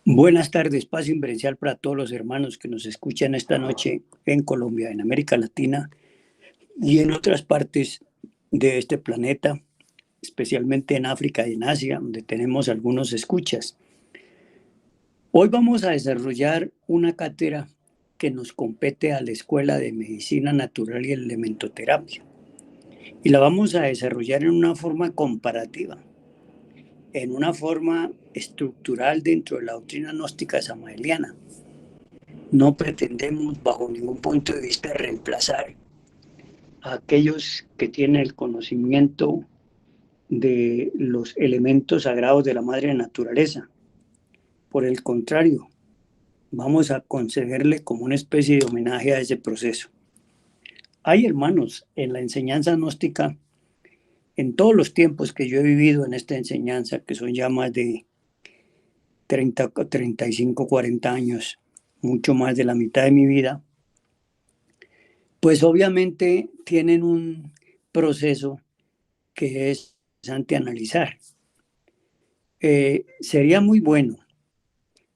Buenas tardes, paz inverencial para todos los hermanos que nos escuchan esta noche en Colombia, en América Latina y en otras partes de este planeta, especialmente en África y en Asia, donde tenemos algunos escuchas. Hoy vamos a desarrollar una cátedra que nos compete a la Escuela de Medicina Natural y Elementoterapia. Y la vamos a desarrollar en una forma comparativa, en una forma estructural dentro de la doctrina gnóstica samaeliana. No pretendemos bajo ningún punto de vista reemplazar a aquellos que tienen el conocimiento de los elementos sagrados de la madre naturaleza. Por el contrario, vamos a concederle como una especie de homenaje a ese proceso. Hay hermanos en la enseñanza gnóstica, en todos los tiempos que yo he vivido en esta enseñanza, que son ya más de 30, 35, 40 años, mucho más de la mitad de mi vida, pues obviamente tienen un proceso que es interesante analizar. Sería muy bueno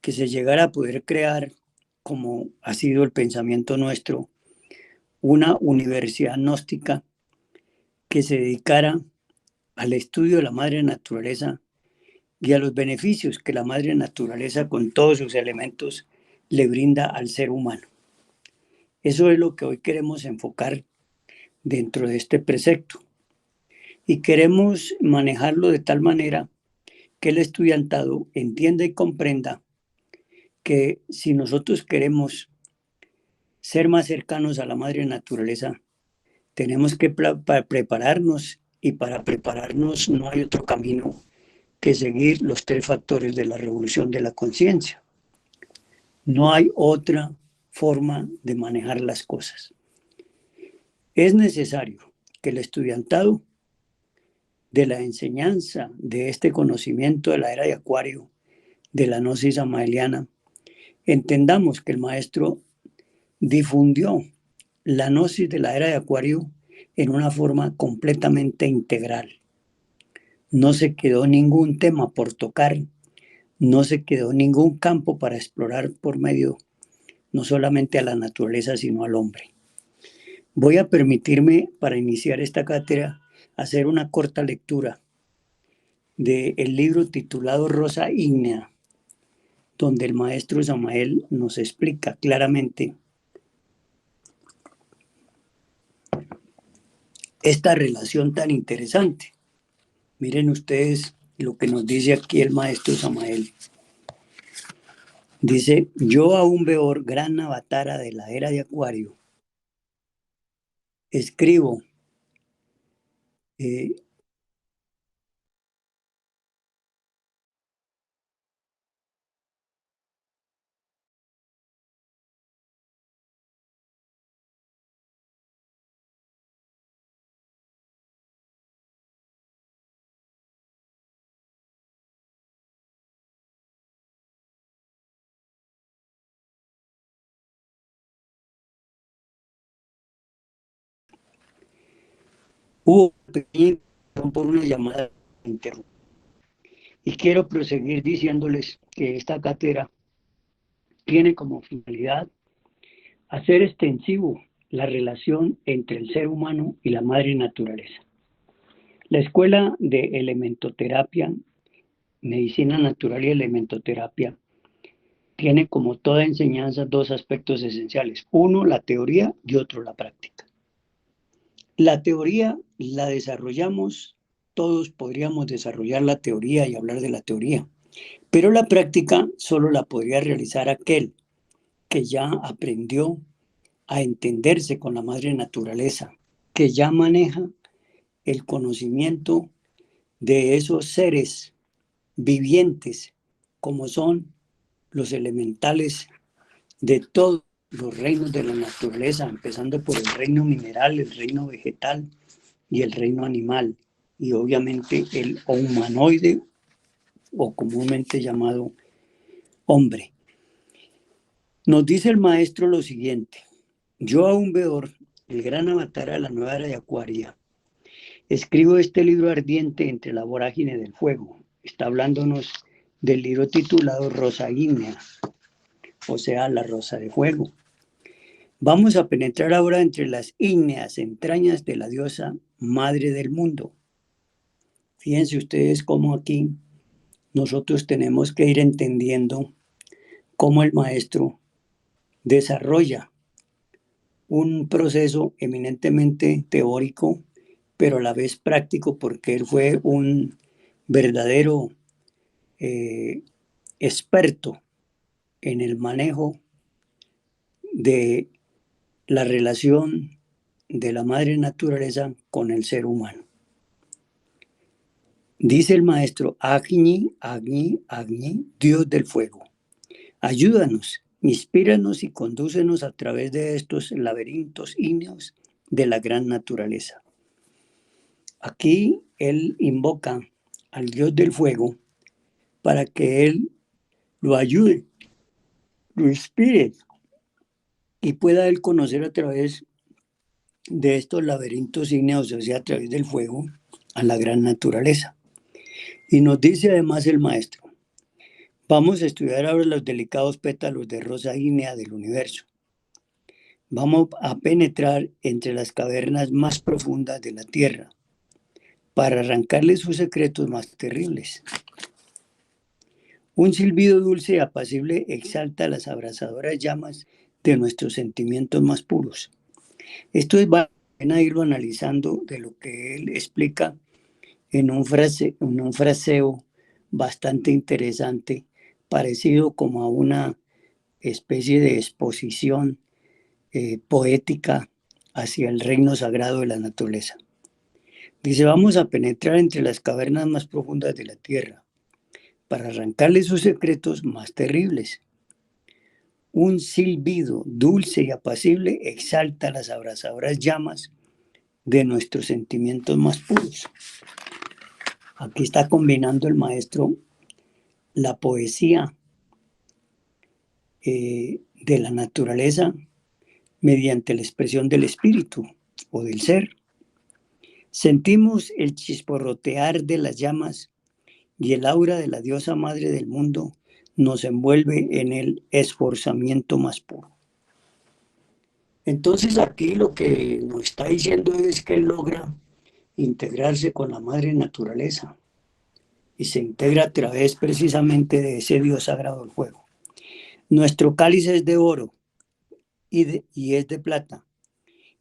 que se llegara a poder crear, como ha sido el pensamiento nuestro, una universidad gnóstica que se dedicara al estudio de la madre naturaleza y a los beneficios que la madre naturaleza con todos sus elementos le brinda al ser humano. Eso es lo que hoy queremos enfocar dentro de este precepto. Y queremos manejarlo de tal manera que el estudiantado entienda y comprenda que si nosotros queremos ser más cercanos a la madre naturaleza, tenemos que prepararnos, y para prepararnos no hay otro camino que seguir los tres factores de la revolución de la conciencia. No hay otra forma de manejar las cosas. Es necesario que el estudiantado de la enseñanza de este conocimiento de la era de Acuario, de la gnosis samaeliana, entendamos que el maestro difundió la gnosis de la era de Acuario en una forma completamente integral. No se quedó ningún tema por tocar, no se quedó ningún campo para explorar por medio no solamente a la naturaleza, sino al hombre. Voy a permitirme, para iniciar esta cátedra, hacer una corta lectura del libro titulado Rosa Ígnea, donde el maestro Samael nos explica claramente esta relación tan interesante. Miren ustedes lo que nos dice aquí el maestro Samael. Dice: yo aún veo gran avatara de la era de Acuario. Escribo eh, hubo pequeña por una llamada interrumpida. Y quiero proseguir diciéndoles que esta cátedra tiene como finalidad hacer extensivo la relación entre el ser humano y la madre naturaleza. La escuela de elementoterapia, medicina natural y elementoterapia, tiene como toda enseñanza dos aspectos esenciales. Uno, la teoría, y otro, la práctica. La teoría la desarrollamos, todos podríamos desarrollar la teoría y hablar de la teoría, pero la práctica solo la podría realizar aquel que ya aprendió a entenderse con la madre naturaleza, que ya maneja el conocimiento de esos seres vivientes como son los elementales de todos los reinos de la naturaleza, empezando por el reino mineral, el reino vegetal y el reino animal, y obviamente el humanoide o comúnmente llamado hombre. Nos dice el maestro lo siguiente: yo aún veo el gran avatar a la nueva era de Acuaria. Escribo este libro ardiente entre la vorágine del fuego. Está hablándonos del libro titulado Rosa Ígnea, o sea, la rosa de fuego. Vamos a penetrar ahora entre las ígneas entrañas de la diosa madre del mundo. Fíjense ustedes cómo aquí nosotros tenemos que ir entendiendo cómo el maestro desarrolla un proceso eminentemente teórico, pero a la vez práctico, porque él fue un verdadero experto en el manejo de la relación de la madre naturaleza con el ser humano. Dice el maestro, Agni, Agni, Agni, Dios del fuego, ayúdanos, inspíranos y condúcenos a través de estos laberintos ígneos de la gran naturaleza. Aquí él invoca al Dios del fuego para que él lo ayude, lo inspire y pueda él conocer a través de estos laberintos ígneos, o sea, a través del fuego, a la gran naturaleza. Y nos dice además el maestro, vamos a estudiar ahora los delicados pétalos de rosa ígnea del universo. Vamos a penetrar entre las cavernas más profundas de la Tierra para arrancarle sus secretos más terribles. Un silbido dulce y apacible exalta las abrasadoras llamas de nuestros sentimientos más puros. Esto es vale la pena irlo analizando de lo que él explica en un fraseo bastante interesante, parecido como a una especie de exposición poética hacia el reino sagrado de la naturaleza. Dice, vamos a penetrar entre las cavernas más profundas de la tierra para arrancarle sus secretos más terribles. Un silbido dulce y apacible exalta las abrasadoras llamas de nuestros sentimientos más puros. Aquí está combinando el maestro la poesía de la naturaleza mediante la expresión del espíritu o del ser. Sentimos el chisporrotear de las llamas y el aura de la diosa madre del mundo nos envuelve en el esforzamiento más puro. Entonces aquí lo que nos está diciendo es que él logra integrarse con la madre naturaleza y se integra a través precisamente de ese Dios sagrado del fuego. Nuestro cáliz es de oro y es de plata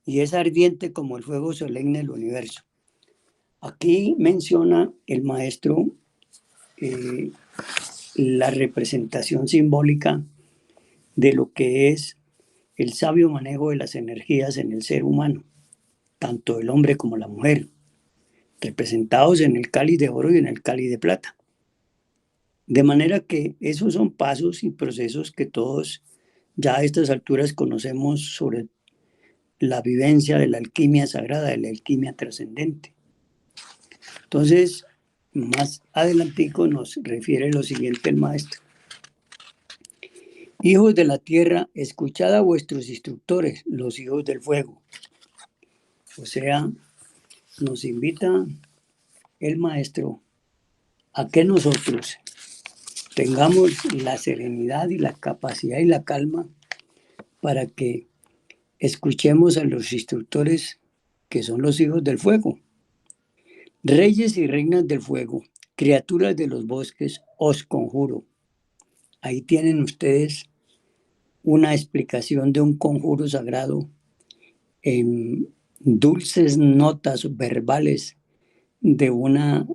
y es ardiente como el fuego solemne del universo. Aquí menciona el maestro la representación simbólica de lo que es el sabio manejo de las energías en el ser humano, tanto el hombre como la mujer, representados en el cáliz de oro y en el cáliz de plata. De manera que esos son pasos y procesos que todos ya a estas alturas conocemos sobre la vivencia de la alquimia sagrada, de la alquimia trascendente. Entonces, más adelantico nos refiere lo siguiente el maestro. Hijos de la tierra, escuchad a vuestros instructores, los hijos del fuego. O sea, nos invita el maestro a que nosotros tengamos la serenidad y la capacidad y la calma para que escuchemos a los instructores que son los hijos del fuego. Reyes y reinas del fuego, criaturas de los bosques, os conjuro. Ahí tienen ustedes una explicación de un conjuro sagrado en dulces notas verbales de una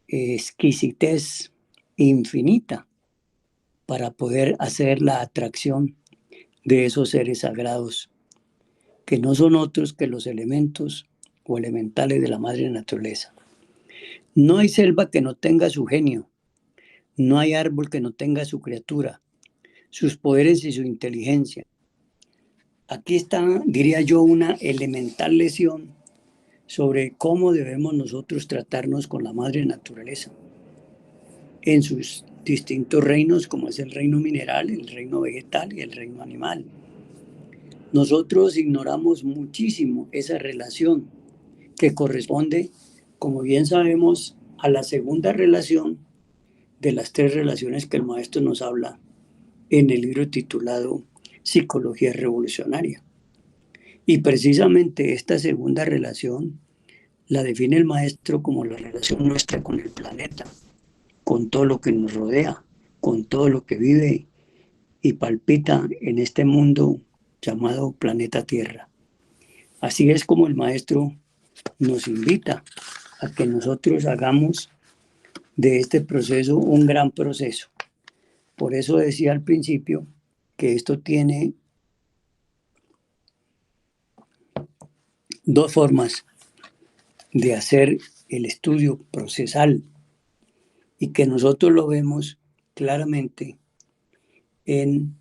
exquisitez infinita para poder hacer la atracción de esos seres sagrados, que no son otros que los elementos o elementales de la madre naturaleza. No hay selva que no tenga su genio, no hay árbol que no tenga su criatura, sus poderes y su inteligencia. Aquí está, diría yo, una elemental lección sobre cómo debemos nosotros tratarnos con la madre naturaleza en sus distintos reinos, como es el reino mineral, el reino vegetal y el reino animal. Nosotros ignoramos muchísimo esa relación que corresponde, como bien sabemos, a la segunda relación de las tres relaciones que el maestro nos habla en el libro titulado Psicología Revolucionaria. Y precisamente esta segunda relación la define el maestro como la relación nuestra con el planeta, con todo lo que nos rodea, con todo lo que vive y palpita en este mundo llamado planeta Tierra. Así es como el maestro nos invita a que nosotros hagamos de este proceso un gran proceso. Por eso decía al principio que esto tiene dos formas de hacer el estudio procesal y que nosotros lo vemos claramente en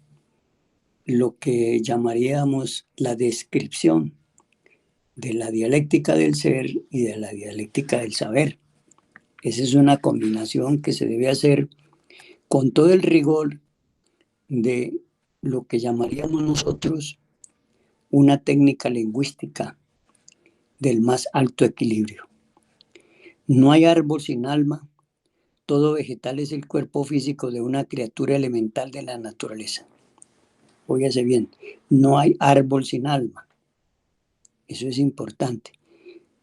lo que llamaríamos la descripción de la dialéctica del ser y de la dialéctica del saber. Esa es una combinación que se debe hacer con todo el rigor de lo que llamaríamos nosotros una técnica lingüística del más alto equilibrio. No hay árbol sin alma, todo vegetal es el cuerpo físico de una criatura elemental de la naturaleza. Óigase bien, no hay árbol sin alma. Eso es importante.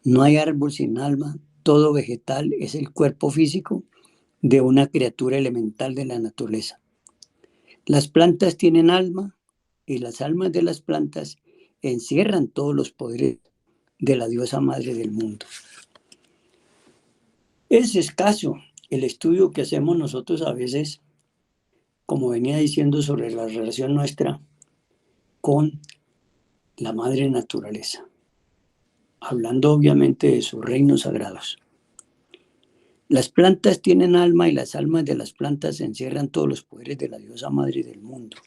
No hay árbol sin alma, todo vegetal es el cuerpo físico de una criatura elemental de la naturaleza. Las plantas tienen alma y las almas de las plantas encierran todos los poderes de la diosa madre del mundo. Es escaso el estudio que hacemos nosotros a veces, como venía diciendo, sobre la relación nuestra con la madre naturaleza, hablando obviamente de sus reinos sagrados. Las plantas tienen alma y las almas de las plantas encierran todos los poderes de la diosa madre del mundo.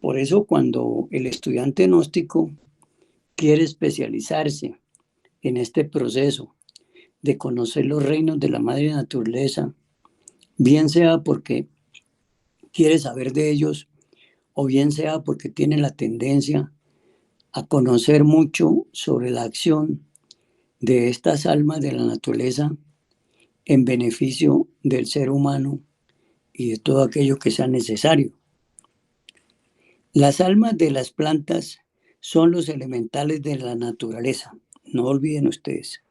Por eso cuando el estudiante gnóstico quiere especializarse en este proceso de conocer los reinos de la madre naturaleza, bien sea porque quiere saber de ellos o bien sea porque tiene la tendencia a conocer mucho sobre la acción de estas almas de la naturaleza en beneficio del ser humano y de todo aquello que sea necesario. Las almas de las plantas son los elementales de la naturaleza. No olviden ustedes.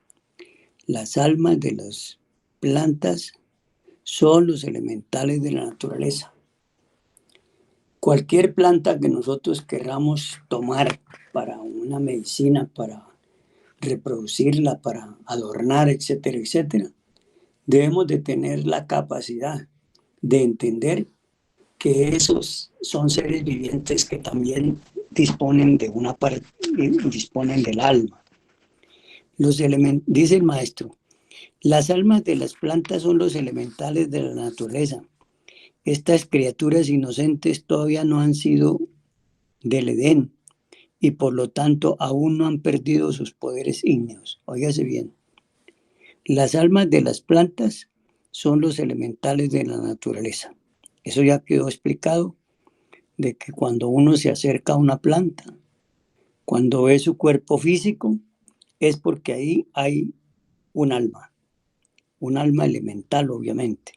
Las almas de las plantas son los elementales de la naturaleza. Cualquier planta que nosotros queramos tomar para una medicina, para reproducirla, para adornar, etcétera, etcétera, debemos de tener la capacidad de entender que esos son seres vivientes que también disponen de una parte, disponen del alma. Dice el maestro, las almas de las plantas son los elementales de la naturaleza. Estas criaturas inocentes todavía no han sido del Edén y por lo tanto aún no han perdido sus poderes ígneos. Óigase bien. Las almas de las plantas son los elementales de la naturaleza. Eso ya quedó explicado, de que cuando uno se acerca a una planta, cuando ve su cuerpo físico, es porque ahí hay un alma elemental, obviamente.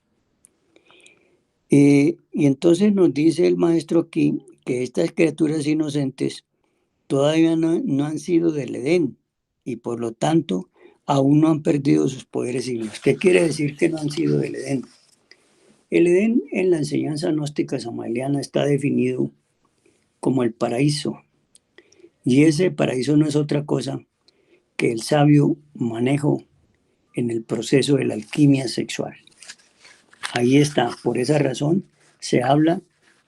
Y entonces nos dice el maestro aquí que estas criaturas inocentes todavía no han sido del Edén y por lo tanto aún no han perdido sus poderes ígneos. ¿Qué quiere decir que no han sido del Edén? El Edén en la enseñanza gnóstica samaliana está definido como el paraíso. Y ese paraíso no es otra cosa que el sabio manejo en el proceso de la alquimia sexual. Ahí está, por esa razón se habla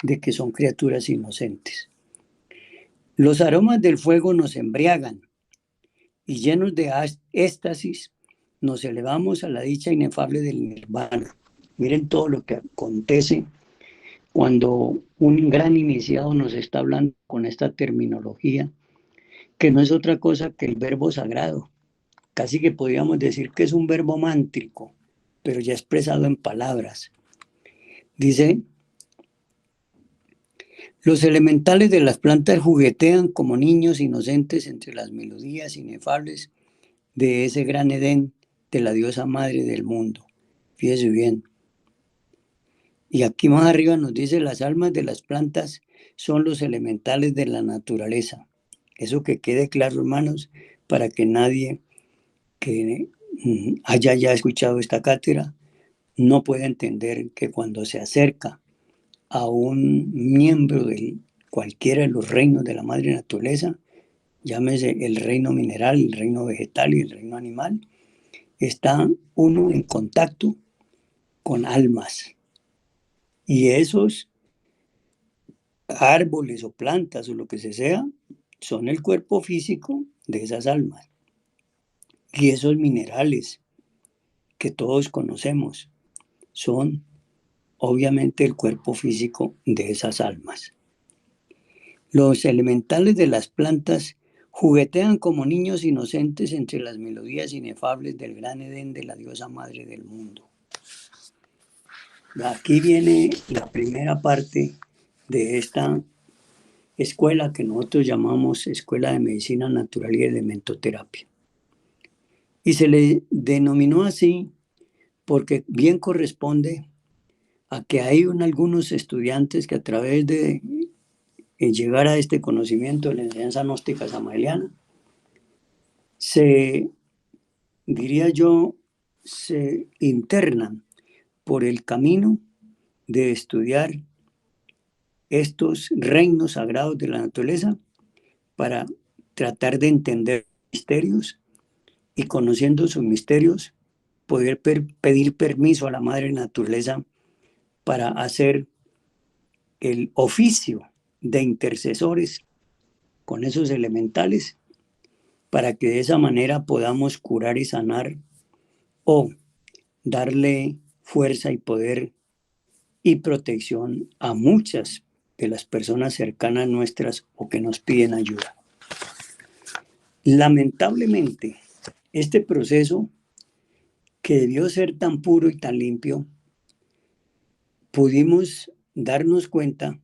de que son criaturas inocentes. Los aromas del fuego nos embriagan y llenos de éxtasis nos elevamos a la dicha inefable del nirvana. Miren todo lo que acontece cuando un gran iniciado nos está hablando con esta terminología, que no es otra cosa que el verbo sagrado. Casi que podríamos decir que es un verbo mántrico, pero ya expresado en palabras. Dice, los elementales de las plantas juguetean como niños inocentes entre las melodías inefables de ese gran Edén de la diosa madre del mundo. Fíjese bien. Y aquí más arriba nos dice, las almas de las plantas son los elementales de la naturaleza. Eso que quede claro, hermanos, para que nadie que haya ya escuchado esta cátedra no pueda entender que cuando se acerca a un miembro de cualquiera de los reinos de la madre naturaleza, llámese el reino mineral, el reino vegetal y el reino animal, está uno en contacto con almas. Y esos árboles o plantas o lo que sea, son el cuerpo físico de esas almas. Y esos minerales que todos conocemos son obviamente el cuerpo físico de esas almas. Los elementales de las plantas juguetean como niños inocentes entre las melodías inefables del gran Edén de la diosa madre del mundo. Aquí viene la primera parte de esta escuela que nosotros llamamos Escuela de Medicina Natural y Elementoterapia. Y se le denominó así porque bien corresponde a que hay algunos estudiantes que a través de llegar a este conocimiento de la enseñanza gnóstica samaeliana, diría yo, se internan por el camino de estudiar estos reinos sagrados de la naturaleza para tratar de entender misterios y conociendo sus misterios poder pedir permiso a la madre naturaleza para hacer el oficio de intercesores con esos elementales para que de esa manera podamos curar y sanar o darle fuerza y poder y protección a muchas de las personas cercanas nuestras o que nos piden ayuda. Lamentablemente, este proceso que debió ser tan puro y tan limpio, pudimos darnos cuenta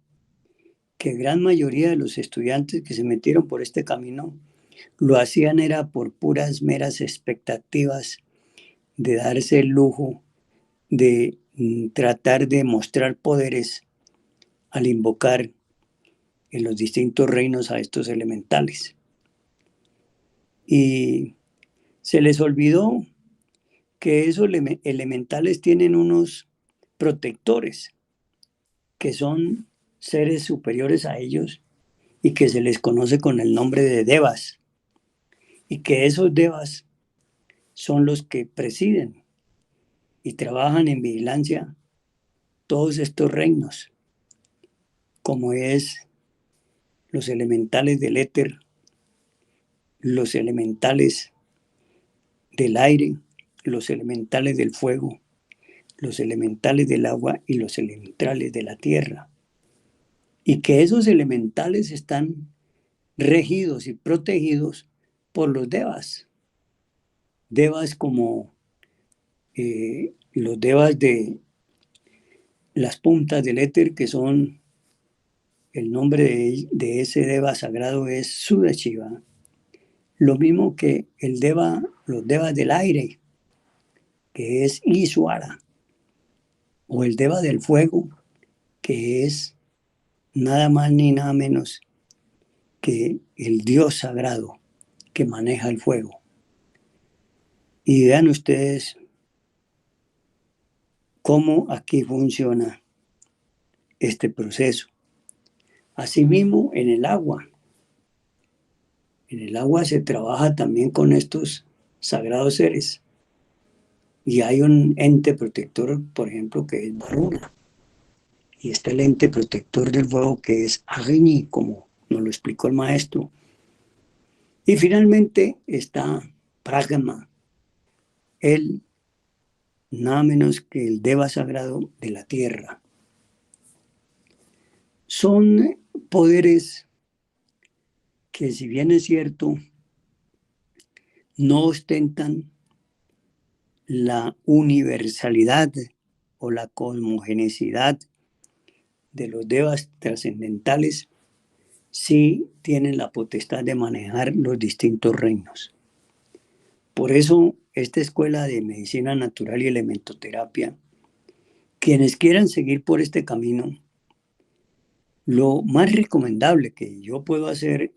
que gran mayoría de los estudiantes que se metieron por este camino lo hacían era por puras meras expectativas de darse el lujo de tratar de mostrar poderes al invocar en los distintos reinos a estos elementales. Y se les olvidó que esos elementales tienen unos protectores que son seres superiores a ellos y que se les conoce con el nombre de devas, y que esos devas son los que presiden y trabajan en vigilancia todos estos reinos, como es los elementales del éter, los elementales del aire, los elementales del fuego, los elementales del agua y los elementales de la tierra. Y que esos elementales están regidos y protegidos por los devas. Devas como los devas de las puntas del éter, que son el nombre de ese deva sagrado es Sudashiva. Lo mismo que los devas del aire, que es Ishwara, o el deva del fuego, que es nada más ni nada menos que el Dios sagrado que maneja el fuego. Y vean ustedes cómo aquí funciona este proceso. Asimismo, en el agua se trabaja también con estos sagrados seres. Y hay un ente protector, por ejemplo, que es Varuna. Y está el ente protector del fuego, que es Agni, como nos lo explicó el maestro. Y finalmente está Pragma, él nada menos que el Deva sagrado de la tierra. Son poderes que, si bien es cierto, no ostentan la universalidad o la cosmogenicidad de los devas trascendentales, sí tienen la potestad de manejar los distintos reinos. Por eso, esta escuela de medicina natural y elementoterapia Quienes quieran seguir por este camino, lo más recomendable que yo puedo hacer,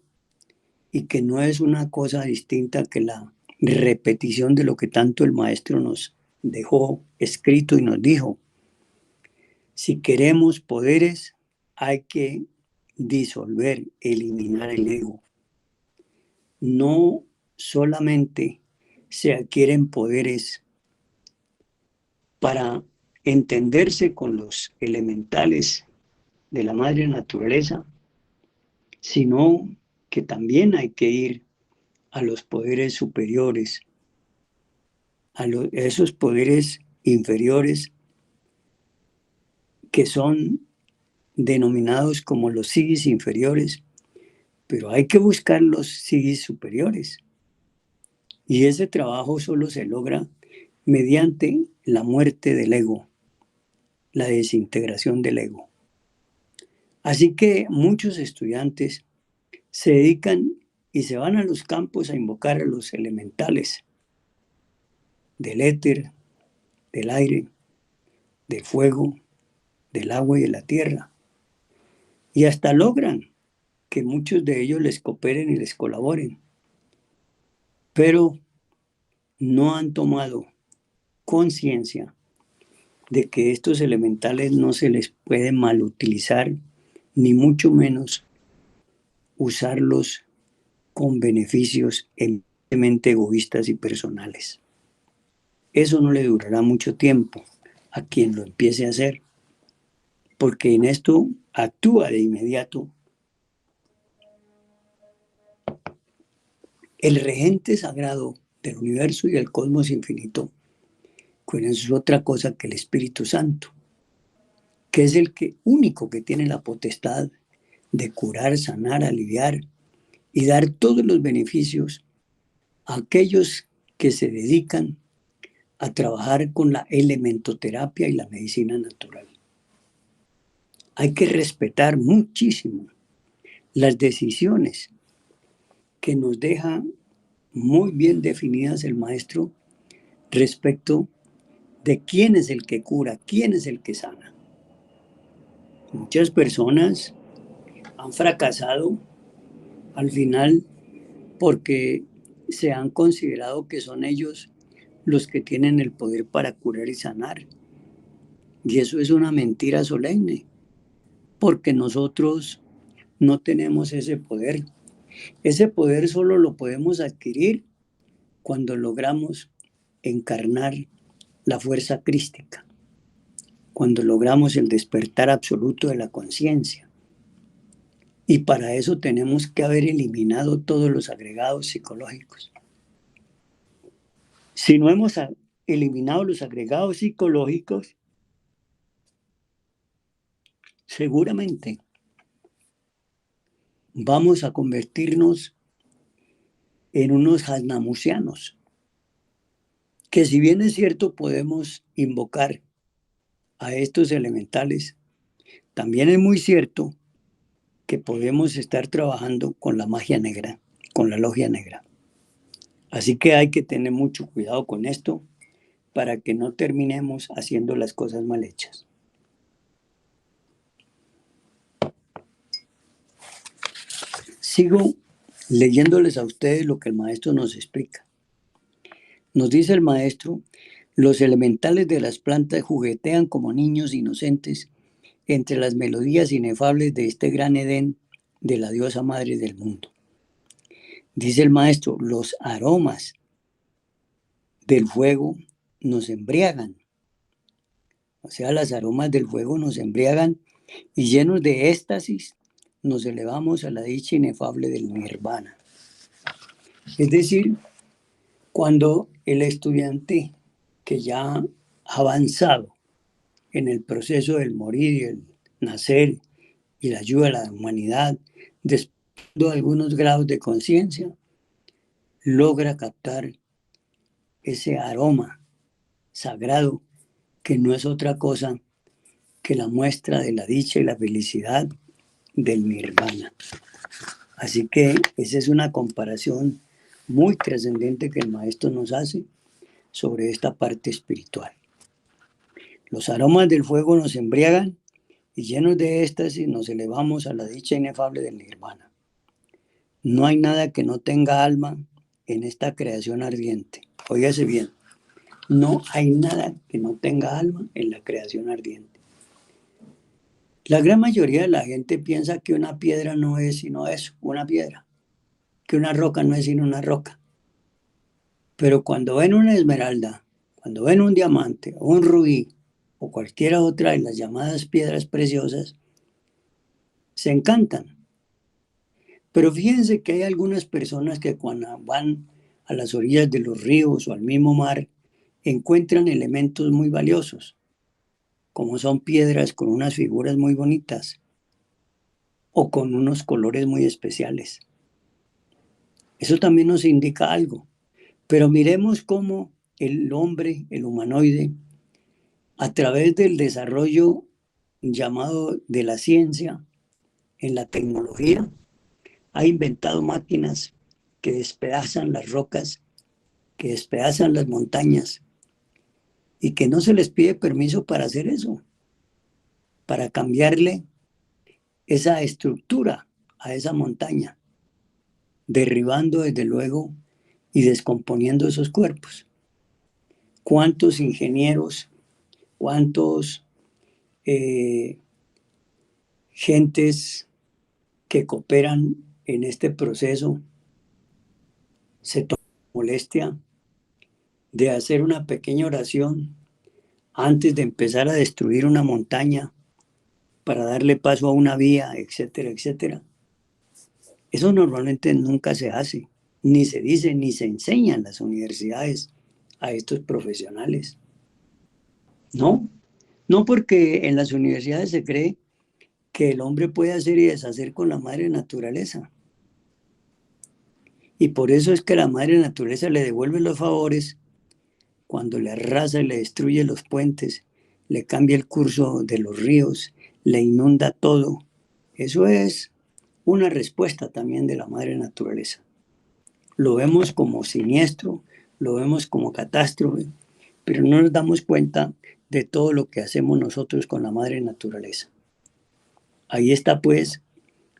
y que no es una cosa distinta que la repetición de lo que tanto el maestro nos dejó escrito y nos dijo: si queremos poderes, hay que disolver, eliminar el ego. No solamente se adquieren poderes para entenderse con los elementales de la madre naturaleza, sino que también hay que ir a los poderes superiores, a esos poderes inferiores que son denominados como los sigis inferiores, pero hay que buscar los sigis superiores. Y ese trabajo solo se logra mediante la muerte del ego, la desintegración del ego. Así que muchos estudiantes se dedican y se van a los campos a invocar a los elementales del éter, del aire, del fuego, del agua y de la tierra. Y hasta logran que muchos de ellos les cooperen y les colaboren. Pero no han tomado conciencia de que estos elementales no se les puede malutilizar, ni mucho menos usarlos con beneficios eminentemente egoístas y personales. Eso no le durará mucho tiempo a quien lo empiece a hacer, porque en esto actúa de inmediato el regente sagrado del universo y del cosmos infinito, que es otra cosa que el Espíritu Santo, que es el único que tiene la potestad de curar, sanar, aliviar y dar todos los beneficios a aquellos que se dedican a trabajar con la elementoterapia y la medicina natural. Hay que respetar muchísimo las decisiones que nos deja muy bien definidas el maestro respecto de quién es el que cura, quién es el que sana. Muchas personas han fracasado al final porque se han considerado que son ellos los que tienen el poder para curar y sanar. Y eso es una mentira solemne, porque nosotros no tenemos ese poder. Ese poder solo lo podemos adquirir cuando logramos encarnar la fuerza crística, cuando logramos el despertar absoluto de la conciencia. Y para eso tenemos que haber eliminado todos los agregados psicológicos. Si no hemos eliminado los agregados psicológicos, seguramente vamos a convertirnos en unos hasnamusianos, que si bien es cierto podemos invocar a estos elementales, también es muy cierto que podemos estar trabajando con la magia negra, con la logia negra. Así que hay que tener mucho cuidado con esto para que no terminemos haciendo las cosas mal hechas. Sigo leyéndoles a ustedes lo que el maestro nos explica. Nos dice el maestro: los elementales de las plantas juguetean como niños inocentes entre las melodías inefables de este gran Edén de la diosa madre del mundo. Dice el maestro: los aromas del fuego nos embriagan. O sea, las aromas del fuego nos embriagan y llenos de éxtasis nos elevamos a la dicha inefable del nirvana. Es decir, cuando el estudiante que ya ha avanzado en el proceso del morir y el nacer y la ayuda a la humanidad, después de algunos grados de conciencia, logra captar ese aroma sagrado que no es otra cosa que la muestra de la dicha y la felicidad del nirvana. Así que esa es una comparación muy trascendente que el maestro nos hace sobre esta parte espiritual. Los aromas del fuego nos embriagan y llenos de éxtasis nos elevamos a la dicha inefable del nirvana. No hay nada que no tenga alma en esta creación ardiente. Óigase bien, no hay nada que no tenga alma en la creación ardiente. La gran mayoría de la gente piensa que una piedra no es sino eso, una piedra, que una roca no es sino una roca. Pero cuando ven una esmeralda, cuando ven un diamante o un rubí o cualquiera otra de las llamadas piedras preciosas, se encantan. Pero fíjense que hay algunas personas que cuando van a las orillas de los ríos o al mismo mar, encuentran elementos muy valiosos, como son piedras con unas figuras muy bonitas o con unos colores muy especiales. Eso también nos indica algo. Pero miremos cómo el hombre, el humanoide, a través del desarrollo llamado de la ciencia, en la tecnología, ha inventado máquinas que despedazan las rocas, que despedazan las montañas y que no se les pide permiso para hacer eso, para cambiarle esa estructura a esa montaña, derribando desde luego y descomponiendo esos cuerpos. ¿Cuántos ingenieros, cuántos gentes que cooperan en este proceso se toman la molestia de hacer una pequeña oración antes de empezar a destruir una montaña para darle paso a una vía, etcétera, etcétera? Eso normalmente nunca se hace, ni se dice, ni se enseña en las universidades a estos profesionales. No, no, porque en las universidades se cree que el hombre puede hacer y deshacer con la madre naturaleza. Y por eso es que la madre naturaleza le devuelve los favores cuando le arrasa y le destruye los puentes, le cambia el curso de los ríos, le inunda todo. Eso es una respuesta también de la madre naturaleza. Lo vemos como siniestro, lo vemos como catástrofe, pero no nos damos cuenta de todo lo que hacemos nosotros con la madre naturaleza. Ahí está pues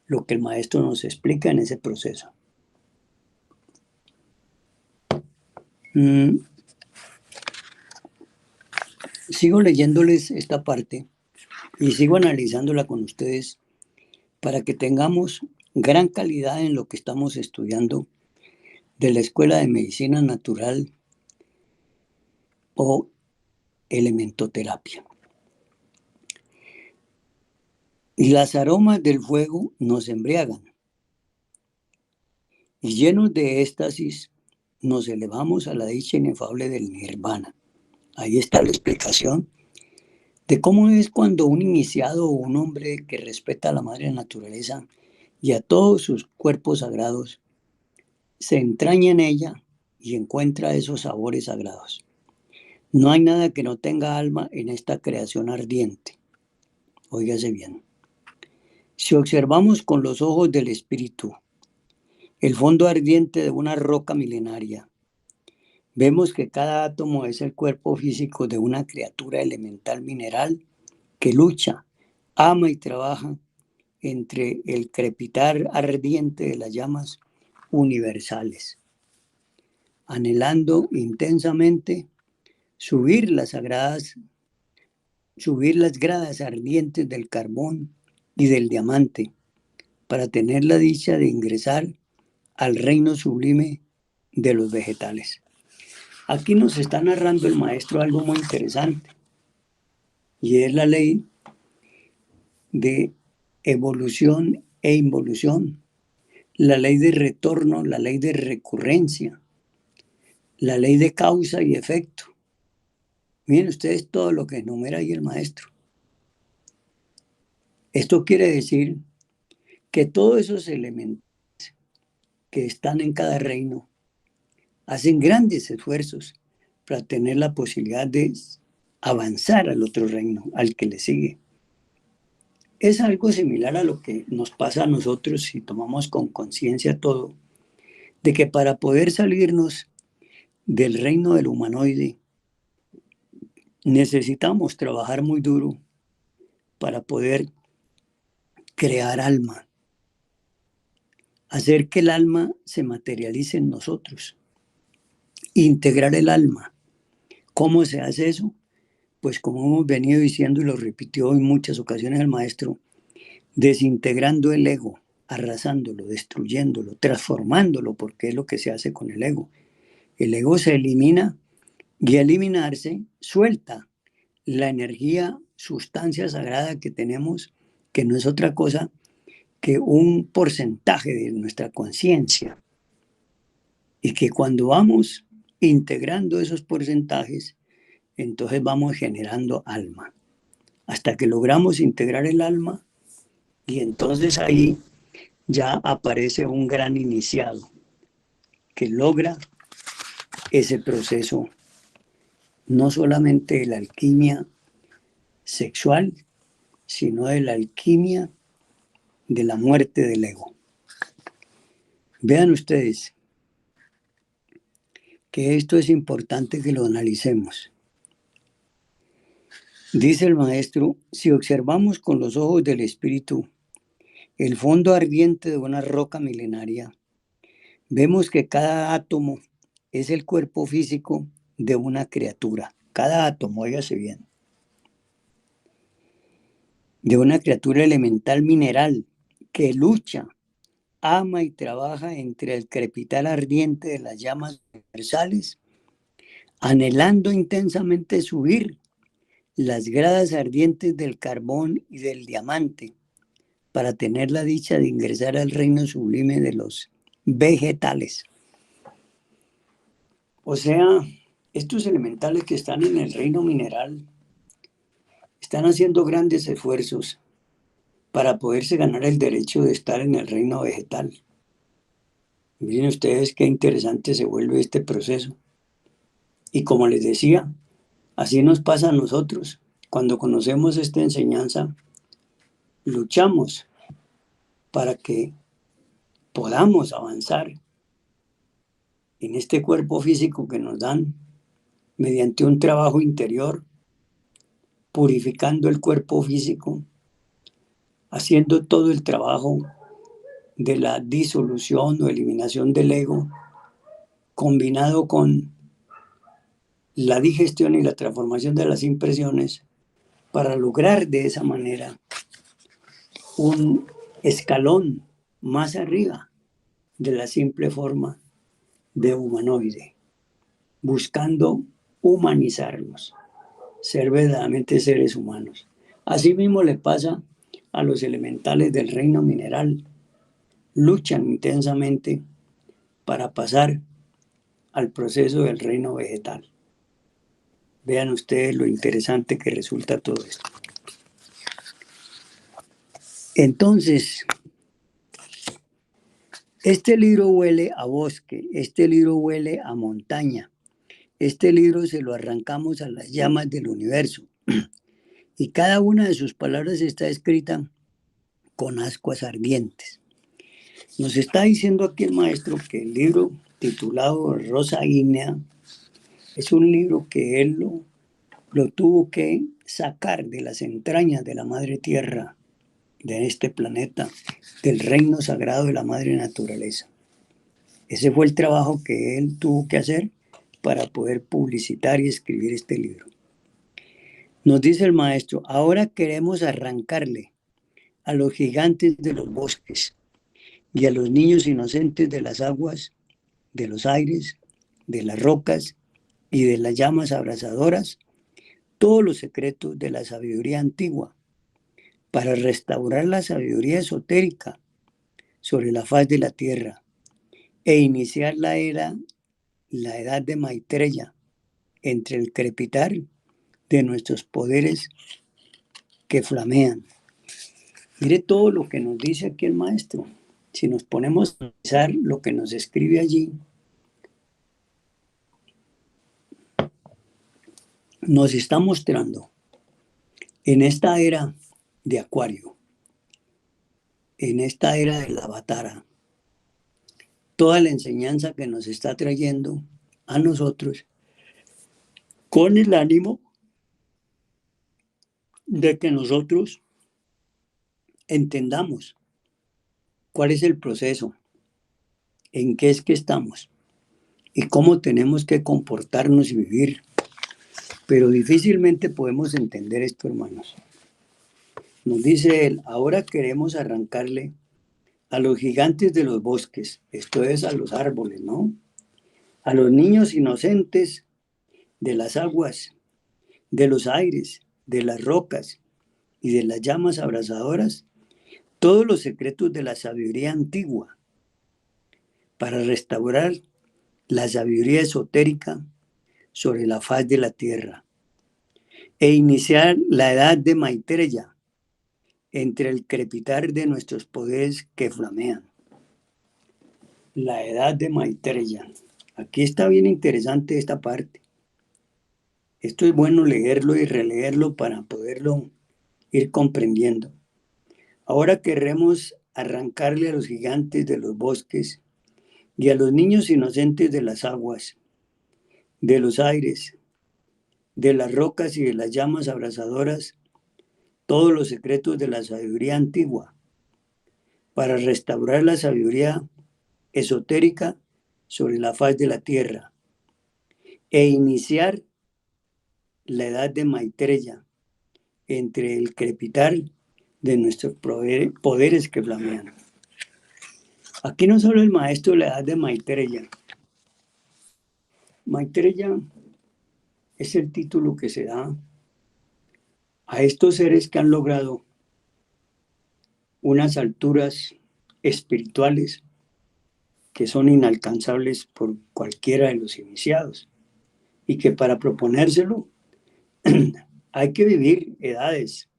lo que el maestro nos explica en ese proceso. Sigo leyéndoles esta parte y sigo analizándola con ustedes para que tengamos gran calidad en lo que estamos estudiando de la Escuela de Medicina Natural o elementoterapia. Y las aromas del fuego nos embriagan y llenos de éxtasis nos elevamos a la dicha inefable del nirvana. Ahí está la explicación de cómo es cuando un iniciado o un hombre que respeta a la madre naturaleza y a todos sus cuerpos sagrados se entraña en ella y encuentra esos sabores sagrados. No hay nada que no tenga alma en esta creación ardiente. Óigase bien. Si observamos con los ojos del espíritu el fondo ardiente de una roca milenaria, vemos que cada átomo es el cuerpo físico de una criatura elemental mineral que lucha, ama y trabaja entre el crepitar ardiente de las llamas universales, anhelando intensamente subir las gradas ardientes del carbón y del diamante para tener la dicha de ingresar al reino sublime de los vegetales. Aquí nos está narrando el maestro algo muy interesante y es la ley de evolución e involución, la ley de retorno, la ley de recurrencia, la ley de causa y efecto. Miren ustedes todo lo que enumera ahí el maestro. Esto quiere decir que todos esos elementos que están en cada reino hacen grandes esfuerzos para tener la posibilidad de avanzar al otro reino, al que le sigue. Es algo similar a lo que nos pasa a nosotros si tomamos con conciencia todo, de que para poder salirnos del reino del humanoide necesitamos trabajar muy duro para poder crear alma, hacer que el alma se materialice en nosotros, integrar el alma. ¿Cómo se hace eso? Pues como hemos venido diciendo y lo repitió en muchas ocasiones el maestro, desintegrando el ego, arrasándolo, destruyéndolo, transformándolo, porque es lo que se hace con el ego. El ego se elimina y eliminarse suelta la energía, sustancia sagrada que tenemos, que no es otra cosa que un porcentaje de nuestra conciencia. Y que cuando vamos integrando esos porcentajes, entonces vamos generando alma. Hasta que logramos integrar el alma, y entonces ahí ya aparece un gran iniciado que logra ese proceso, no solamente de la alquimia sexual, sino de la alquimia de la muerte del ego. Vean ustedes que esto es importante que lo analicemos. Dice el maestro, si observamos con los ojos del espíritu el fondo ardiente de una roca milenaria, vemos que cada átomo es el cuerpo físico de una criatura. Cada átomo, óigase bien, de una criatura elemental mineral que lucha, ama y trabaja entre el crepitar ardiente de las llamas universales, anhelando intensamente subir las gradas ardientes del carbón y del diamante para tener la dicha de ingresar al reino sublime de los vegetales. O sea, estos elementales que están en el reino mineral están haciendo grandes esfuerzos para poderse ganar el derecho de estar en el reino vegetal. Miren ustedes qué interesante se vuelve este proceso. Y como les decía, así nos pasa a nosotros. Cuando conocemos esta enseñanza, luchamos para que podamos avanzar en este cuerpo físico que nos dan mediante un trabajo interior, purificando el cuerpo físico, haciendo todo el trabajo de la disolución o eliminación del ego, combinado con la digestión y la transformación de las impresiones, para lograr de esa manera un escalón más arriba de la simple forma de humanoide, buscando humanizarnos, ser verdaderamente seres humanos. Asimismo le pasa a los elementales del reino mineral. Luchan intensamente para pasar al proceso del reino vegetal. Vean ustedes lo interesante que resulta todo esto. Entonces, este libro huele a bosque, este libro huele a montaña, este libro se lo arrancamos a las llamas del universo y cada una de sus palabras está escrita con ascuas ardientes. Nos está diciendo aquí el maestro que el libro titulado Rosa Ígnea es un libro que él lo tuvo que sacar de las entrañas de la madre tierra, de este planeta, del reino sagrado de la madre naturaleza. Ese fue el trabajo que él tuvo que hacer para poder publicitar y escribir este libro. Nos dice el maestro, ahora queremos arrancarle a los gigantes de los bosques y a los niños inocentes de las aguas, de los aires, de las rocas y de las llamas abrasadoras, todos los secretos de la sabiduría antigua, para restaurar la sabiduría esotérica sobre la faz de la tierra e iniciar la edad de Maitreya, entre el crepitar de nuestros poderes que flamean. Mire todo lo que nos dice aquí el maestro. Si nos ponemos a analizar lo que nos escribe allí, nos está mostrando en esta era de Acuario, en esta era del Avatara, toda la enseñanza que nos está trayendo a nosotros con el ánimo de que nosotros entendamos cuál es el proceso, en qué es que estamos y cómo tenemos que comportarnos y vivir. Pero difícilmente podemos entender esto, hermanos. Nos dice él, ahora queremos arrancarle a los gigantes de los bosques, esto es a los árboles, ¿no? A los niños inocentes de las aguas, de los aires, de las rocas y de las llamas abrasadoras, todos los secretos de la sabiduría antigua, para restaurar la sabiduría esotérica sobre la faz de la tierra e iniciar la edad de Maitreya entre el crepitar de nuestros poderes que flamean. La edad de Maitreya. Aquí está bien interesante esta parte. Esto es bueno leerlo y releerlo para poderlo ir comprendiendo. Ahora queremos arrancarle a los gigantes de los bosques y a los niños inocentes de las aguas, de los aires, de las rocas y de las llamas abrasadoras, todos los secretos de la sabiduría antigua, para restaurar la sabiduría esotérica sobre la faz de la tierra e iniciar la edad de Maitreya entre el crepitar de nuestros poderes que flamean. Aquí no solo el maestro de la edad de Maitreya. Maitreya es el título que se da a estos seres que han logrado unas alturas espirituales que son inalcanzables por cualquiera de los iniciados y que para proponérselo hay que vivir edades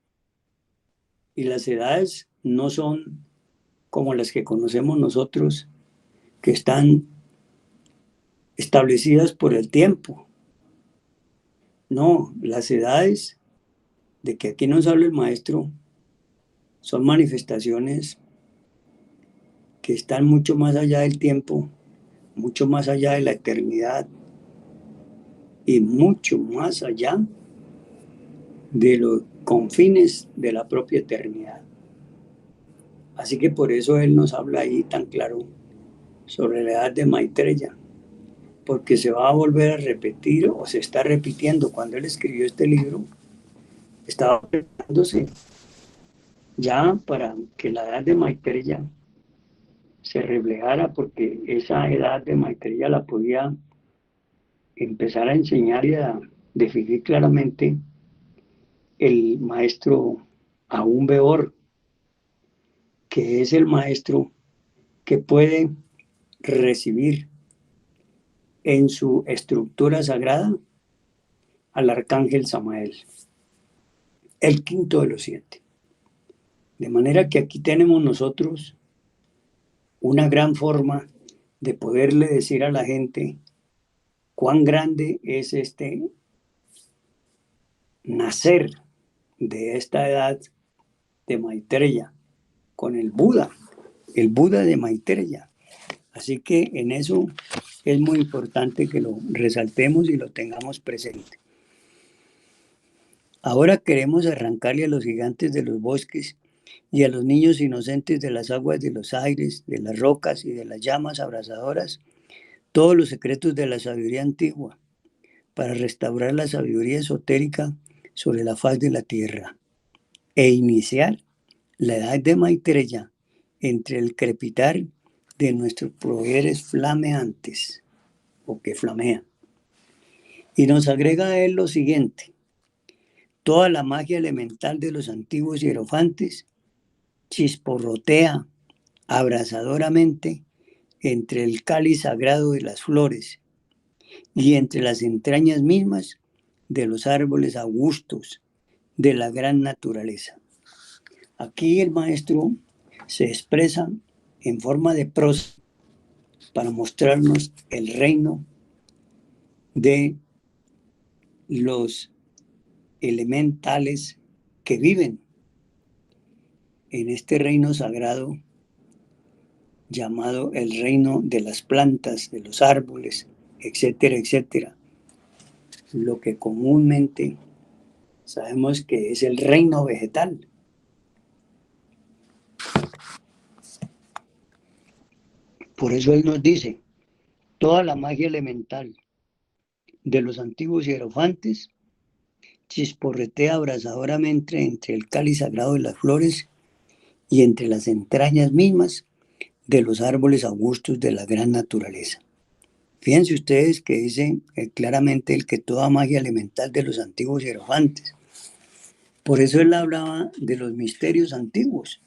y las edades no son como las que conocemos nosotros, que están establecidas por el tiempo. No, las edades de que aquí nos habla el maestro son manifestaciones que están mucho más allá del tiempo, mucho más allá de la eternidad y mucho más allá de los confines de la propia eternidad. Así que por eso él nos habla ahí tan claro sobre la edad de Maitreya, porque se va a volver a repetir o se está repitiendo. Cuando él escribió este libro, estaba preparándose ya para que la edad de Maitreya se reflejara, porque esa edad de Maitreya la podía empezar a enseñar y a definir claramente el maestro Aún Beor, que es el maestro que puede recibir en su estructura sagrada al arcángel Samael, el quinto de los 7. De manera que aquí tenemos nosotros una gran forma de poderle decir a la gente cuán grande es este nacer de esta edad de Maitreya con el Buda de Maitreya. Así que en eso es muy importante que lo resaltemos y lo tengamos presente. Ahora queremos arrancarle a los gigantes de los bosques y a los niños inocentes de las aguas, de los aires, de las rocas y de las llamas abrasadoras, todos los secretos de la sabiduría antigua, para restaurar la sabiduría esotérica sobre la faz de la tierra e iniciar la edad de Maitreya entre el crepitar de nuestros poderes flameantes o que flamean. Y nos agrega a él lo siguiente: toda la magia elemental de los antiguos hierofantes chisporrotea abrasadoramente entre el cáliz sagrado de las flores y entre las entrañas mismas de los árboles augustos de la gran naturaleza. Aquí el maestro se expresa en forma de prosa para mostrarnos el reino de los elementales que viven en este reino sagrado llamado el reino de las plantas, de los árboles, etcétera, etcétera. Lo que comúnmente sabemos que es el reino vegetal. Por eso él nos dice, toda la magia elemental de los antiguos hierofantes chisporretea abrasadoramente entre el cáliz sagrado de las flores y entre las entrañas mismas de los árboles augustos de la gran naturaleza. Fíjense ustedes que dice claramente el que toda magia elemental de los antiguos hierofantes. Por eso él hablaba de los misterios antiguos,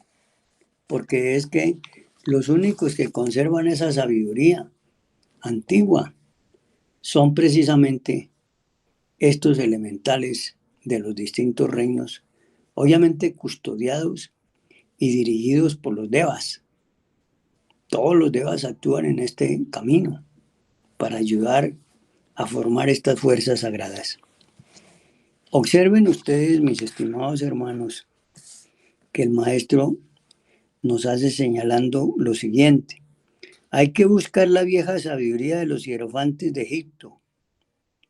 porque es que los únicos que conservan esa sabiduría antigua son precisamente estos elementales de los distintos reinos, obviamente custodiados y dirigidos por los devas. Todos los devas actúan en este camino para ayudar a formar estas fuerzas sagradas. Observen ustedes, mis estimados hermanos, que el maestro nos hace señalando lo siguiente. Hay que buscar la vieja sabiduría de los hierofantes de Egipto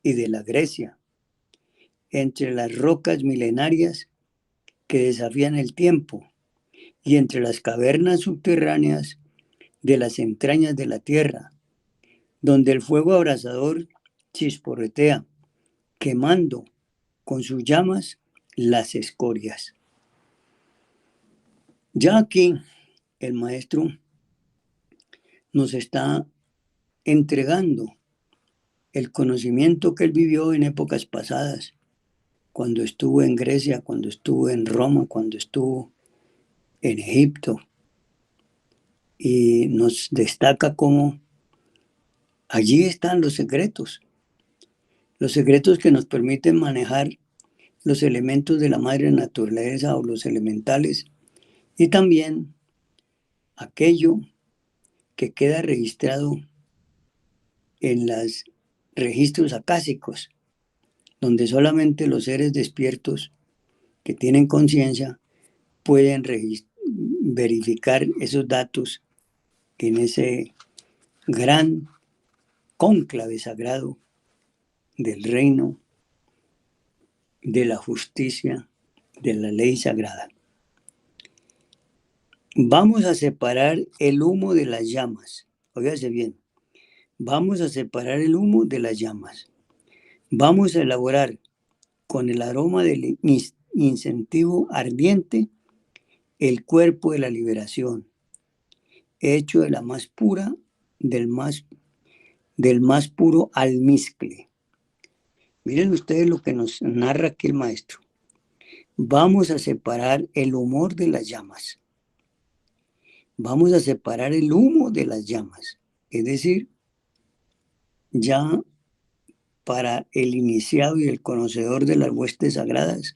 y de la Grecia, entre las rocas milenarias que desafían el tiempo y entre las cavernas subterráneas de las entrañas de la tierra, donde el fuego abrasador chisporretea, quemando con sus llamas las escorias. Ya aquí el maestro nos está entregando el conocimiento que él vivió en épocas pasadas, cuando estuvo en Grecia, cuando estuvo en Roma, cuando estuvo en Egipto, y nos destaca cómo allí están los secretos que nos permiten manejar los elementos de la madre naturaleza o los elementales, y también aquello que queda registrado en los registros acásicos, donde solamente los seres despiertos que tienen conciencia pueden verificar esos datos en ese gran cónclave sagrado del reino, de la justicia, de la ley sagrada. Vamos a separar el humo de las llamas. Óigase bien. Vamos a separar el humo de las llamas. Vamos a elaborar con el aroma del incentivo ardiente el cuerpo de la liberación, hecho de la más pura, del más puro almizcle. Miren ustedes lo que nos narra aquí el maestro. Vamos a separar el humor de las llamas. Vamos a separar el humo de las llamas. Es decir, ya para el iniciado y el conocedor de las huestes sagradas,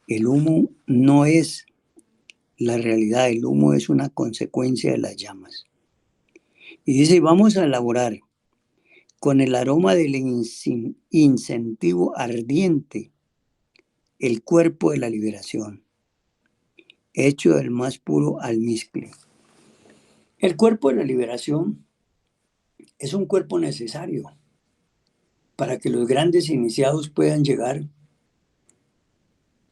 el humo no es la realidad, el humo es una consecuencia de las llamas. Y dice, vamos a elaborar con el aroma del incentivo ardiente el cuerpo de la liberación, hecho del más puro almizcle. El cuerpo de la liberación es un cuerpo necesario para que los grandes iniciados puedan llegar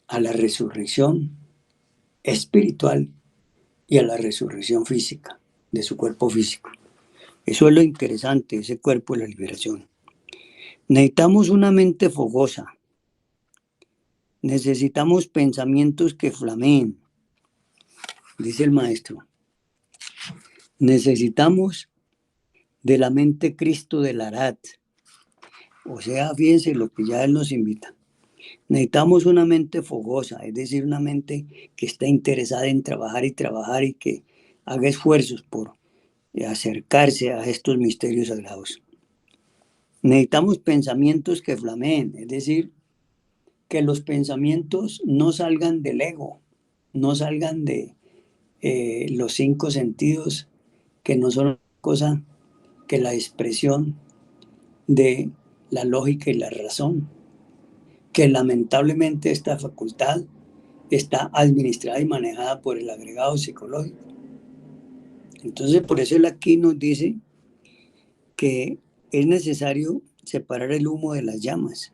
a la resurrección espiritual y a la resurrección física de su cuerpo físico. Eso es lo interesante, ese cuerpo de la liberación. Necesitamos una mente fogosa. Necesitamos pensamientos que flameen, dice el maestro. Necesitamos de la mente Cristo del Arat. O sea, fíjense lo que ya él nos invita. Necesitamos una mente fogosa, es decir, una mente que está interesada en trabajar y que haga esfuerzos por acercarse a estos misterios sagrados. Necesitamos pensamientos que flameen, es decir, que los pensamientos no salgan del ego, no salgan de los 5 sentidos, que no son cosa que la expresión de la lógica y la razón, que lamentablemente esta facultad está administrada y manejada por el agregado psicológico. Entonces, por eso él aquí nos dice que es necesario separar el humo de las llamas.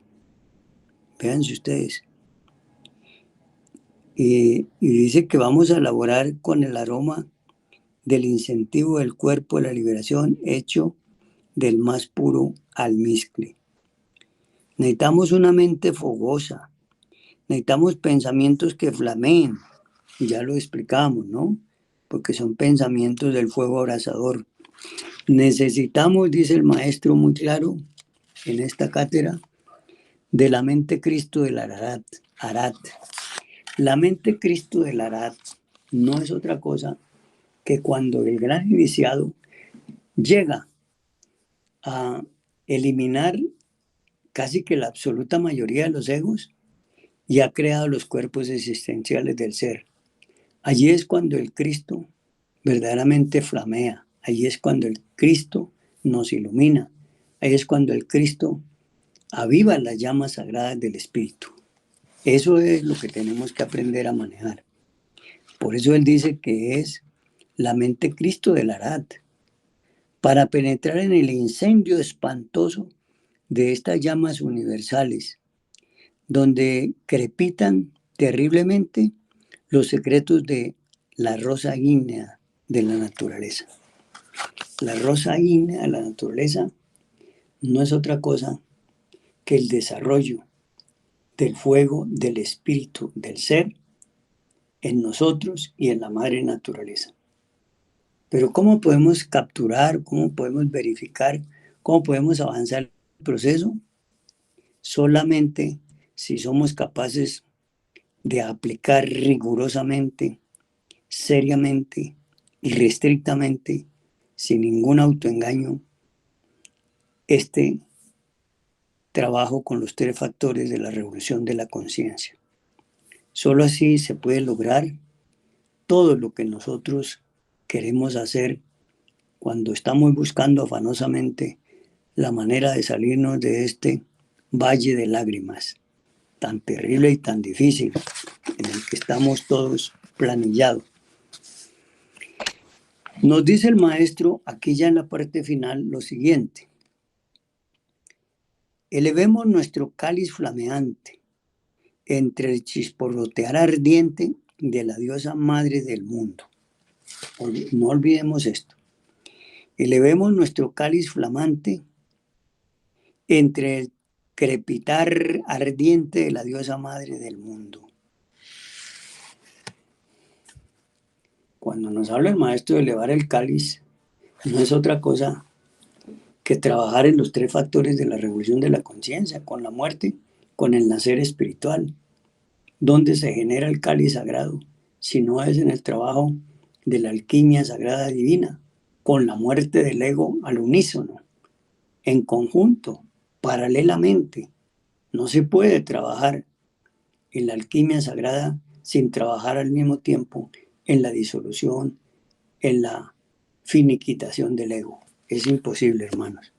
Véanse ustedes. y dice que vamos a elaborar con el aroma del incentivo del cuerpo de la liberación hecho del más puro almizcle. Necesitamos una mente fogosa, necesitamos pensamientos que flameen, ya lo explicamos, ¿no? Porque son pensamientos del fuego abrasador. Necesitamos, dice el maestro muy claro en esta cátedra, de la mente Cristo del Arat. La mente Cristo del Arat no es otra cosa que cuando el gran iniciado llega a eliminar casi que la absoluta mayoría de los egos y ha creado los cuerpos existenciales del ser. Allí es cuando el Cristo verdaderamente flamea, allí es cuando el Cristo nos ilumina, ahí es cuando el Cristo aviva las llamas sagradas del Espíritu. Eso es lo que tenemos que aprender a manejar. Por eso él dice que es la mente Cristo del Arat, para penetrar en el incendio espantoso de estas llamas universales, donde crepitan terriblemente los secretos de la rosa ígnea de la naturaleza. La rosa ígnea de la naturaleza no es otra cosa que el desarrollo del fuego del espíritu del ser en nosotros y en la madre naturaleza. Pero ¿cómo podemos capturar, cómo podemos verificar, cómo podemos avanzar el proceso? Solamente si somos capaces de aplicar rigurosamente, seriamente y restrictamente, sin ningún autoengaño, este trabajo con los 3 factores de la revolución de la conciencia. Solo así se puede lograr todo lo que nosotros queremos hacer cuando estamos buscando afanosamente la manera de salirnos de este valle de lágrimas tan terrible y tan difícil en el que estamos todos planillados. Nos dice el maestro aquí ya en la parte final lo siguiente: elevemos nuestro cáliz flameante entre el chisporrotear ardiente de la diosa madre del mundo. No olvidemos esto. Elevemos nuestro cáliz flamante entre el crepitar ardiente de la diosa madre del mundo. Cuando nos habla el maestro de elevar el cáliz, no es otra cosa que trabajar en los 3 factores de la revolución de la conciencia, con la muerte, con el nacer espiritual. ¿Dónde se genera el cáliz sagrado? Si no es en el trabajo de la alquimia sagrada divina, con la muerte del ego al unísono, en conjunto, paralelamente. No se puede trabajar en la alquimia sagrada sin trabajar al mismo tiempo en la disolución, en la finiquitación del ego. Es imposible, hermanos.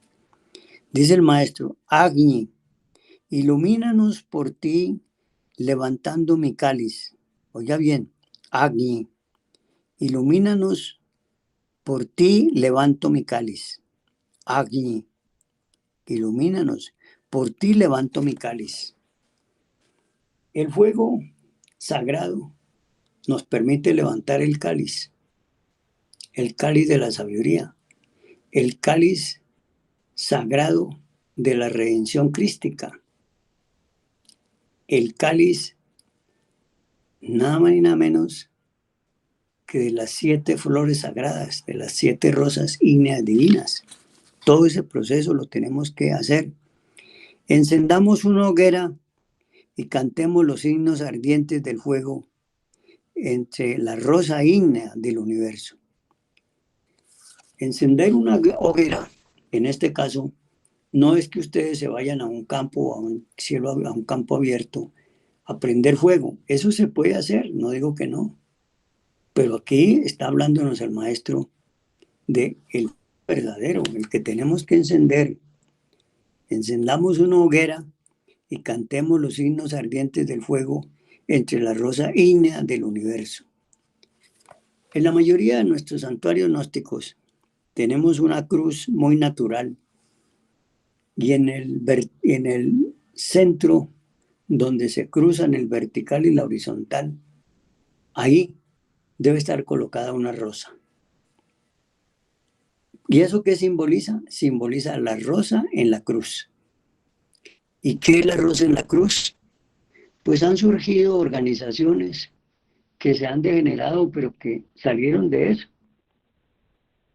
Dice el maestro, Agni, ilumínanos por ti levantando mi cáliz. Oiga bien, Agni, ilumínanos por ti levanto mi cáliz. Agni, ilumínanos, por ti levanto mi cáliz. El fuego sagrado nos permite levantar el cáliz de la sabiduría, el cáliz sagrado de la redención crística, el cáliz nada más y nada menos que de las 7 flores sagradas, de las 7 rosas ígneas divinas. Todo ese proceso lo tenemos que hacer. Encendamos una hoguera y cantemos los himnos ardientes del fuego entre la rosa ígnea del universo. Encender una hoguera, en este caso, no es que ustedes se vayan a un campo, a un cielo, a un campo abierto, a prender fuego. Eso se puede hacer, no digo que no. Pero aquí está hablándonos el maestro de el verdadero, el que tenemos que encender. Encendamos una hoguera y cantemos los himnos ardientes del fuego entre la rosa ígnea del universo. En la mayoría de nuestros santuarios gnósticos tenemos una cruz muy natural y en el centro donde se cruzan el vertical y la horizontal ahí debe estar colocada una rosa. ¿Y eso qué simboliza? Simboliza la rosa en la cruz. ¿Y qué es la rosa en la cruz? Pues han surgido organizaciones que se han degenerado, pero que salieron de eso.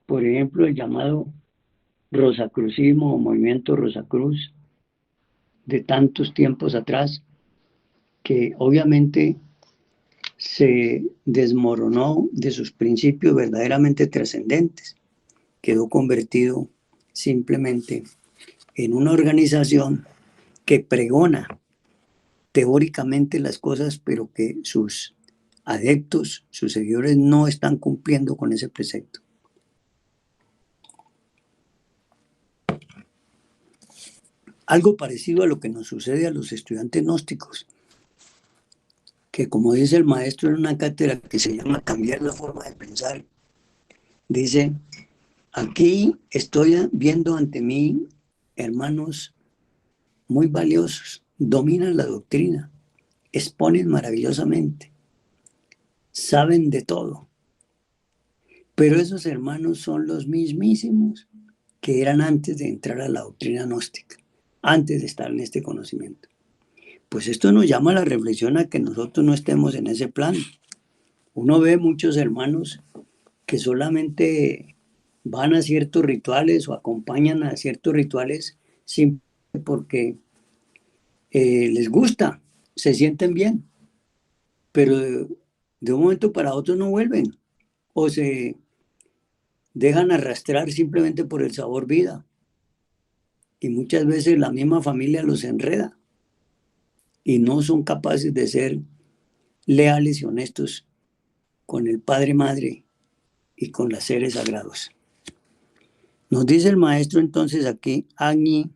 Por ejemplo, el llamado Rosacrucismo o Movimiento Rosacruz de tantos tiempos atrás, que obviamente se desmoronó de sus principios verdaderamente trascendentes. Quedó convertido simplemente en una organización que pregona teóricamente las cosas, pero que sus adeptos, sus seguidores no están cumpliendo con ese precepto. Algo parecido a lo que nos sucede a los estudiantes gnósticos, que como dice el maestro en una cátedra que se llama Cambiar la forma de pensar, dice, aquí estoy viendo ante mí hermanos muy valiosos, dominan la doctrina, exponen maravillosamente, saben de todo, pero esos hermanos son los mismísimos que eran antes de entrar a la doctrina gnóstica, antes de estar en este conocimiento. Pues esto nos llama a la reflexión a que nosotros no estemos en ese plan. Uno ve muchos hermanos que solamente van a ciertos rituales o acompañan a ciertos rituales simplemente porque les gusta, se sienten bien, pero de un momento para otro no vuelven o se dejan arrastrar simplemente por el sabor vida. Y muchas veces la misma familia los enreda y no son capaces de ser leales y honestos con el Padre, Madre y con los seres sagrados. Nos dice el maestro entonces aquí, Agni,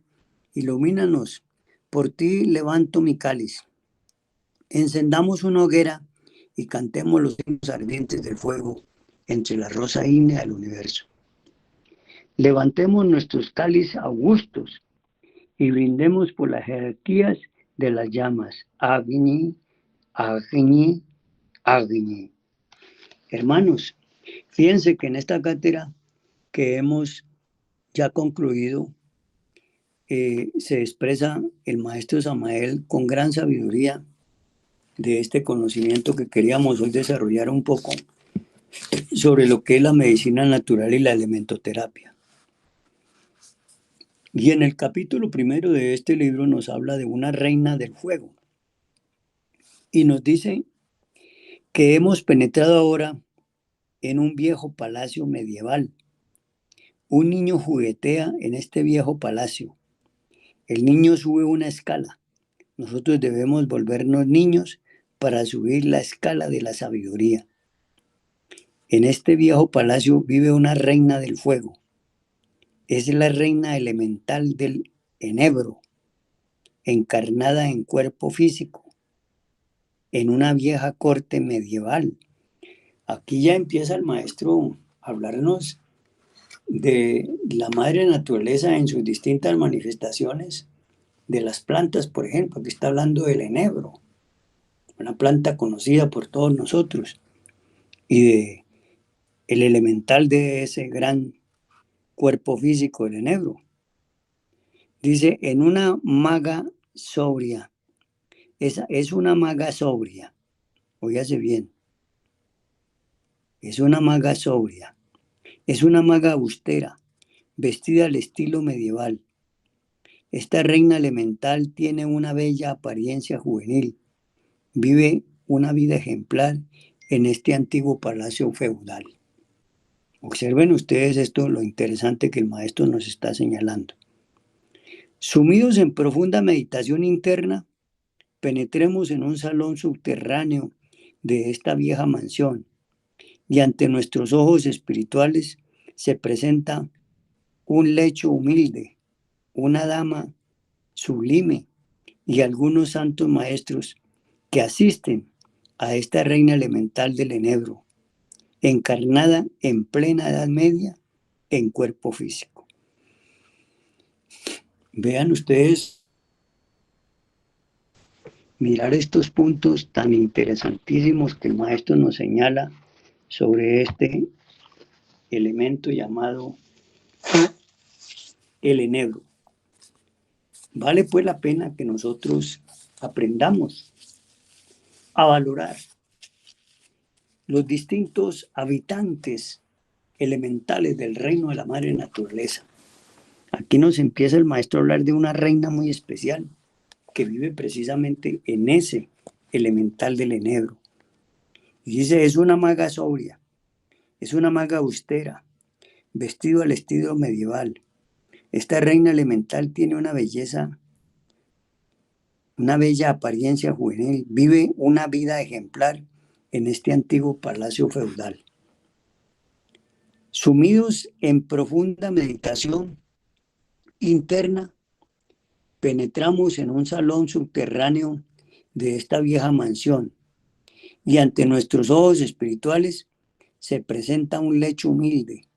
ilumínanos, por ti levanto mi cáliz. Encendamos una hoguera y cantemos los himnos ardientes del fuego entre la rosa ígnea del universo. Levantemos nuestros cáliz augustos y brindemos por las jerarquías de las llamas. Agni, Agni, Agni. Hermanos, fíjense que en esta cátedra que hemos ya concluido, se expresa el maestro Samael con gran sabiduría de este conocimiento que queríamos hoy desarrollar un poco sobre lo que es la medicina natural y la elementoterapia. Y en el capítulo primero de este libro nos habla de una reina del fuego y nos dice que hemos penetrado ahora en un viejo palacio medieval. Un niño juguetea en este viejo palacio. El niño sube una escala. Nosotros debemos volvernos niños para subir la escala de la sabiduría. En este viejo palacio vive una reina del fuego. Es la reina elemental del enebro, encarnada en cuerpo físico, en una vieja corte medieval. Aquí ya empieza el maestro a hablarnos de la madre naturaleza en sus distintas manifestaciones, de las plantas, por ejemplo. Aquí está hablando del enebro, una planta conocida por todos nosotros, y de el elemental de ese gran cuerpo físico del enebro. Dice, en una maga sobria, esa es una maga sobria, óyase bien, es una maga sobria, es una maga austera, vestida al estilo medieval. Esta reina elemental tiene una bella apariencia juvenil, vive una vida ejemplar en este antiguo palacio feudal. Observen ustedes esto, lo interesante que el maestro nos está señalando. Sumidos en profunda meditación interna, penetremos en un salón subterráneo de esta vieja mansión y ante nuestros ojos espirituales se presenta un lecho humilde, una dama sublime y algunos santos maestros que asisten a esta reina elemental del enebro, encarnada en plena Edad Media en cuerpo físico. Vean ustedes mirar estos puntos tan interesantísimos que el maestro nos señala sobre este elemento llamado el enebro. Vale pues la pena que nosotros aprendamos a valorar los distintos habitantes elementales del reino de la madre naturaleza. Aquí nos empieza el maestro a hablar de una reina muy especial que vive precisamente en ese elemental del enebro. Y dice, es una maga sobria, es una maga austera, vestido al estilo medieval. Esta reina elemental tiene una belleza, una bella apariencia juvenil, vive una vida ejemplar en este antiguo palacio feudal. Sumidos en profunda meditación interna, penetramos en un salón subterráneo de esta vieja mansión y ante nuestros ojos espirituales se presenta un lecho humilde,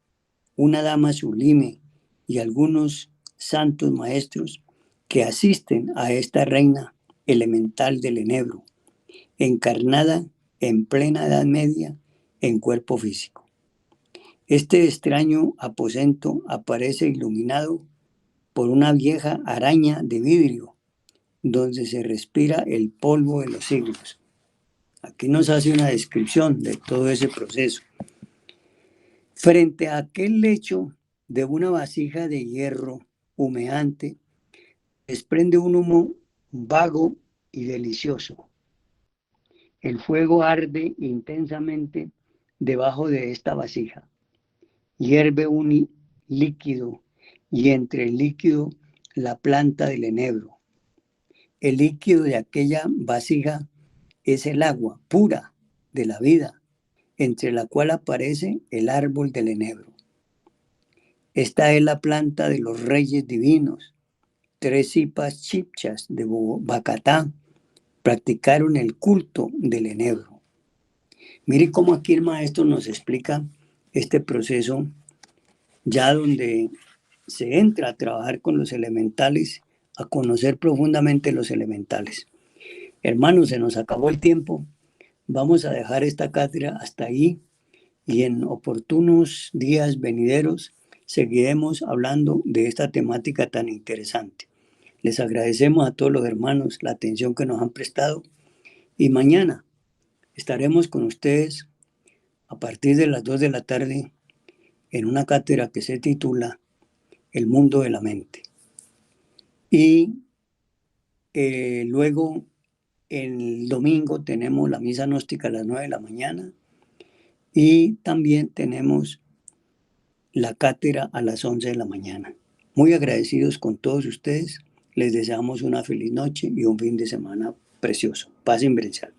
una dama sublime y algunos santos maestros que asisten a esta reina elemental del enebro, encarnada en plena Edad Media en cuerpo físico. Este extraño aposento aparece iluminado por una vieja araña de vidrio, donde se respira el polvo de los siglos. Aquí nos hace una descripción de todo ese proceso. Frente a aquel lecho de una vasija de hierro humeante, desprende un humo vago y delicioso. El fuego arde intensamente debajo de esta vasija. Hierve un líquido y entre el líquido la planta del enebro. El líquido de aquella vasija es el agua pura de la vida, entre la cual aparece el árbol del enebro. Esta es la planta de los reyes divinos. 3 cipas chipchas de Bacatá practicaron el culto del enebro. Mire cómo aquí el maestro nos explica este proceso, ya donde se entra a trabajar con los elementales, a conocer profundamente los elementales. Hermanos, se nos acabó el tiempo. Vamos a dejar esta cátedra hasta ahí y en oportunos días venideros seguiremos hablando de esta temática tan interesante. Les agradecemos a todos los hermanos la atención que nos han prestado y mañana estaremos con ustedes a partir de las 2 de la tarde en una cátedra que se titula El mundo de la mente. Y luego el domingo tenemos la misa gnóstica a las 9 de la mañana y también tenemos la cátedra a las 11 de la mañana. Muy agradecidos con todos ustedes. Les deseamos una feliz noche y un fin de semana precioso. Paz en Brensal.